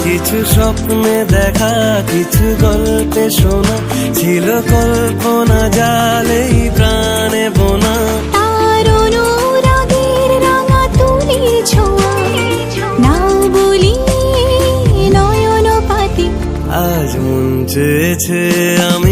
কিছু স্বপ্নে দেখা, কিছু গল্পে শোনা, ছিল কল্পনা জালেই প্রাণে বোনা। তার অনুরাগের রাঙা তুলির ছোঁয়া, নাও বলি নয়ন পাতি। আজ মন চেয়েছে আমি